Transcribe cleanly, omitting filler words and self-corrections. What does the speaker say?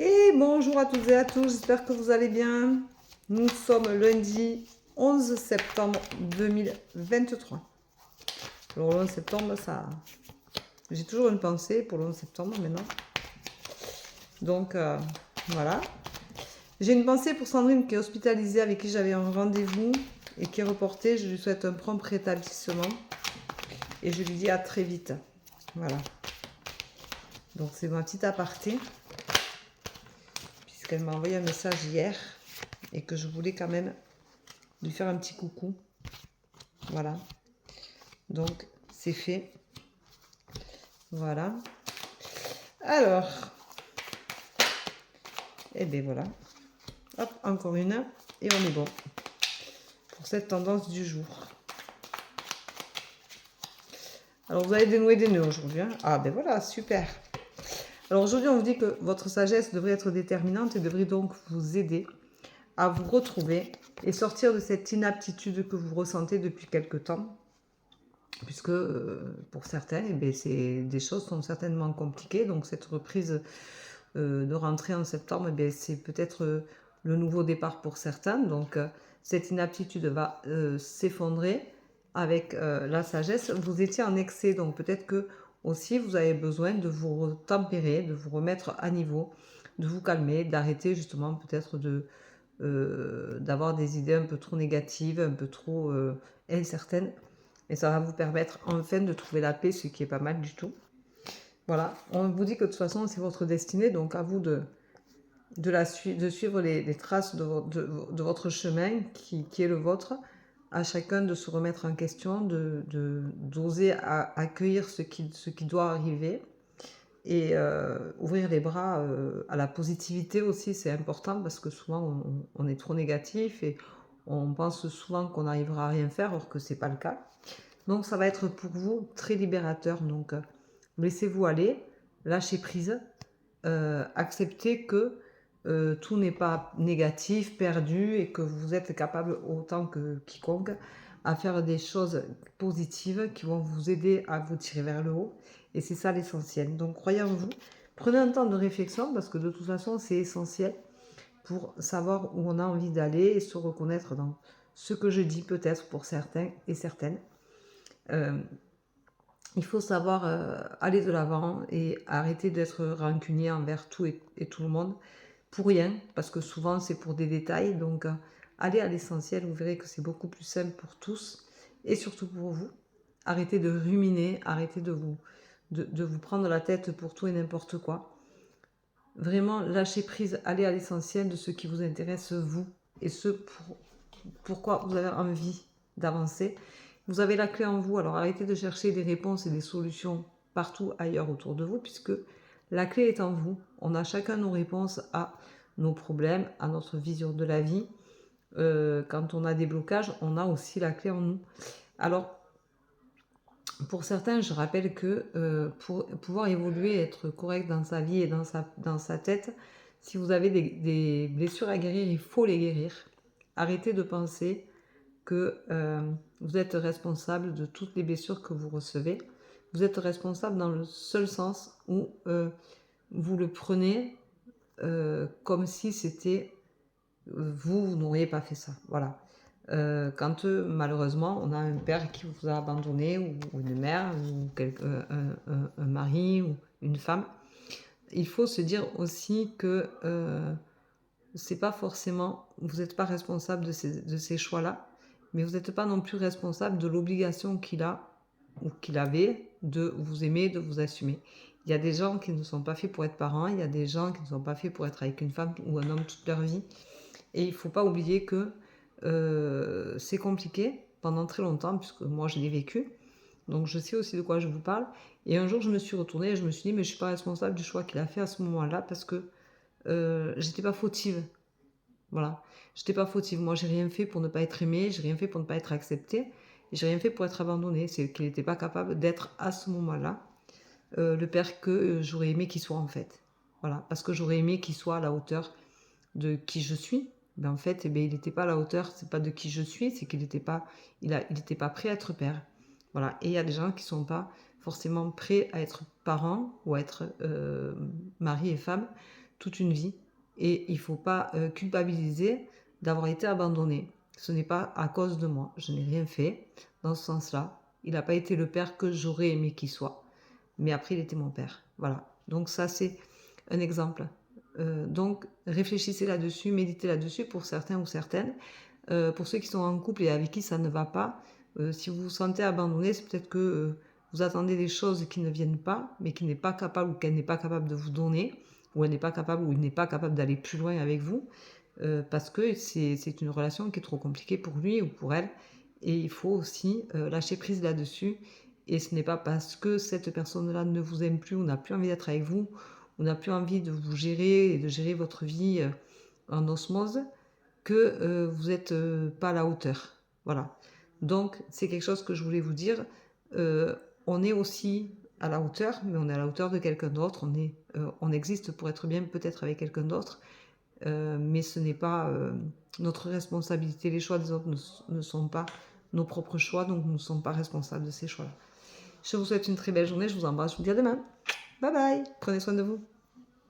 Et bonjour à toutes et à tous, j'espère que vous allez bien. Nous sommes lundi 11 septembre 2023. Alors le 11 septembre, ça... J'ai toujours une pensée pour le 11 septembre maintenant. Donc voilà. J'ai une pensée pour Sandrine qui est hospitalisée, avec qui j'avais un rendez-vous et qui est reporté. Je lui souhaite un prompt rétablissement. Et je lui dis à très vite. Voilà. Donc c'est ma petite aparté. Puisqu'elle m'a envoyé un message hier. Et que je voulais quand même lui faire un petit coucou. Voilà. Donc, c'est fait. Voilà. Alors. Et bien voilà. Hop, encore une. Et on est bon. Pour cette tendance du jour. Alors, vous avez dénoué des nœuds aujourd'hui. Hein. Ah ben voilà, super. Alors aujourd'hui, on vous dit que votre sagesse devrait être déterminante et devrait donc vous aider à vous retrouver et sortir de cette inaptitude que vous ressentez depuis quelque temps. Puisque pour certains, des choses sont certainement compliquées. Donc cette reprise de rentrée en septembre, c'est peut-être le nouveau départ pour certains. Donc cette inaptitude va s'effondrer avec la sagesse. Vous étiez en excès, donc peut-être que aussi vous avez besoin de vous tempérer, de vous remettre à niveau, de vous calmer, d'arrêter justement peut-être d'avoir des idées un peu trop négatives, un peu trop incertaines. Et ça va vous permettre enfin de trouver la paix, ce qui est pas mal du tout. Voilà, on vous dit que de toute façon c'est votre destinée, donc à vous de suivre les traces de votre chemin qui est le vôtre, à chacun de se remettre en question, d'oser accueillir ce qui doit arriver et ouvrir les bras à la positivité aussi, c'est important parce que souvent on est trop négatif et on pense souvent qu'on n'arrivera à rien faire alors que c'est pas le cas. Donc ça va être pour vous très libérateur, donc laissez-vous aller, lâchez prise, acceptez que tout n'est pas négatif, perdu et que vous êtes capable autant que quiconque à faire des choses positives qui vont vous aider à vous tirer vers le haut et c'est ça l'essentiel. Donc croyez en vous, prenez un temps de réflexion parce que de toute façon c'est essentiel pour savoir où on a envie d'aller et se reconnaître dans ce que je dis peut-être pour certains et certaines. Il faut savoir aller de l'avant et arrêter d'être rancunier envers tout et tout le monde pour rien, parce que souvent c'est pour des détails. Donc allez à l'essentiel, vous verrez que c'est beaucoup plus simple pour tous et surtout pour vous. Arrêtez de ruminer, arrêtez de vous prendre la tête pour tout et n'importe quoi. Vraiment lâchez prise, allez à l'essentiel de ce qui vous intéresse vous et pourquoi vous avez envie d'avancer. Vous avez la clé en vous, alors arrêtez de chercher des réponses et des solutions partout ailleurs autour de vous, puisque la clé est en vous. On a chacun nos réponses à nos problèmes, à notre vision de la vie. Quand on a des blocages, on a aussi la clé en nous. Alors, pour certains, je rappelle que pour pouvoir évoluer, être correct dans sa vie et dans sa tête, si vous avez des blessures à guérir, il faut les guérir. Arrêtez de penser que vous êtes responsable de toutes les blessures que vous recevez. Vous êtes responsable dans le seul sens où vous le prenez comme si c'était vous n'auriez pas fait ça. Voilà. Quand malheureusement on a un père qui vous a abandonné ou une mère ou un mari ou une femme, il faut se dire aussi que c'est pas forcément, vous n'êtes pas responsable de ces choix-là, mais vous n'êtes pas non plus responsable de l'obligation qu'il a ou qu'il avait de vous aimer, de vous assumer. Il y a des gens qui ne sont pas faits pour être parents, il y a des gens qui ne sont pas faits pour être avec une femme ou un homme toute leur vie. Et il ne faut pas oublier que c'est compliqué pendant très longtemps, puisque moi je l'ai vécu. Donc je sais aussi de quoi je vous parle. Et un jour je me suis retournée et je me suis dit mais je ne suis pas responsable du choix qu'il a fait à ce moment-là parce que j'étais pas fautive. Voilà, j'étais pas fautive. Moi, j'ai rien fait pour ne pas être aimée, j'ai rien fait pour ne pas être acceptée, j'ai rien fait pour être abandonnée. C'est qu'il n'était pas capable d'être à ce moment-là le père que j'aurais aimé qu'il soit en fait. Voilà, parce que j'aurais aimé qu'il soit à la hauteur de qui je suis. Ben en fait, il n'était pas à la hauteur. C'est pas de qui je suis, c'est qu'il n'était pas, il était pas prêt à être père. Voilà. Et il y a des gens qui sont pas forcément prêts à être parents ou à être mari et femme toute une vie et il ne faut pas culpabiliser d'avoir été abandonné. Ce n'est pas à cause de moi, je n'ai rien fait dans ce sens-là. Il n'a pas été le père que j'aurais aimé qu'il soit, mais après il était mon père. Voilà, donc ça c'est un exemple. Donc réfléchissez là-dessus, méditez là-dessus pour certains ou certaines. Pour ceux qui sont en couple et avec qui ça ne va pas, si vous vous sentez abandonné, c'est peut-être que vous attendez des choses qui ne viennent pas, mais qu'il n'est pas capable ou qu'elle n'est pas capable de vous donner, ou elle n'est pas capable ou il n'est pas capable d'aller plus loin avec vous, parce que c'est une relation qui est trop compliquée pour lui ou pour elle, et il faut aussi lâcher prise là-dessus. Et ce n'est pas parce que cette personne-là ne vous aime plus ou n'a plus envie d'être avec vous, ou n'a plus envie de vous gérer et de gérer votre vie en osmose, que vous n'êtes pas à la hauteur. Voilà. Donc, c'est quelque chose que je voulais vous dire. On est aussi à la hauteur, mais on est à la hauteur de quelqu'un d'autre. On existe pour être bien peut-être avec quelqu'un d'autre, mais ce n'est pas notre responsabilité. Les choix des autres ne sont pas nos propres choix, donc nous ne sommes pas responsables de ces choix-là. Je vous souhaite une très belle journée, je vous embrasse, je vous dis à demain. Bye bye, prenez soin de vous.